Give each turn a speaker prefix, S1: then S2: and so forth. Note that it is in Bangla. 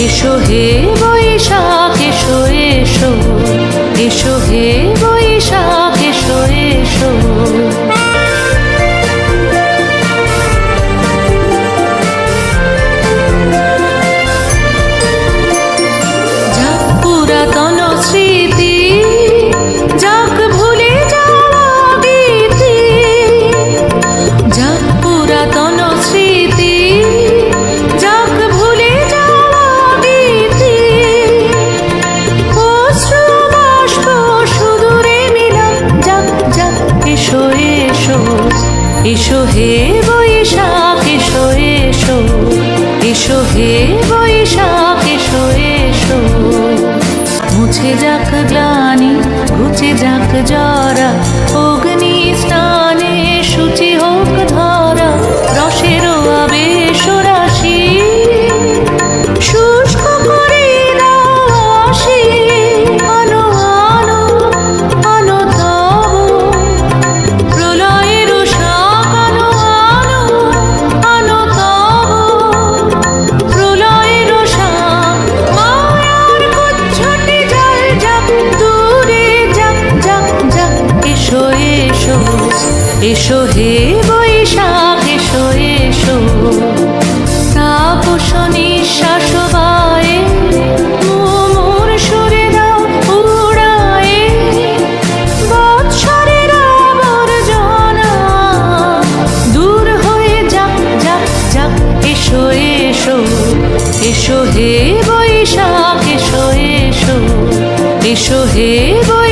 S1: এসো হে বৈশাখ এসো এসো, এসো হে বৈশাখ এসো এসো। যাক পুরাতন স্মৃতি, যাক ভুলে যাওয়া গীতি, যাক পুরাতন স্মৃতি, যাক ভুলে যাওয়া গীতি। অশ্রু বাষ্প সুদূরে মিলন, যাক যাক এসো এসো, এসো হে বৈশাখ এসো এসো, এসো হে বৈশাখ এসো এসো। মুছে যাক গ্লানি, ঘুচে যাক জরা, অগ্নি স্নানে শুচি হোক ধরা। রসের আবেশ রাশি শুষ্ক করে দাও আসি, আনো আনো আনো তব প্রলয়ের শাক, আনো আনো আনো তব প্রলয়ের শাক। মায়ার কুচ্ছটি জল যাক দূরে, যাক যাক যাক এসো এসো, এসো হে বৈশাখ এসো এসো। তাপস নিঃশ্বাস বায়ে মুমুর সুরে দাও উড়ায়ে, বৎসরের আবর্জনা দূর হয়ে যাক যাক যাক এসো এসো, এসো হে বৈশাখ এসো এসো, এসো হে বৈশাখ।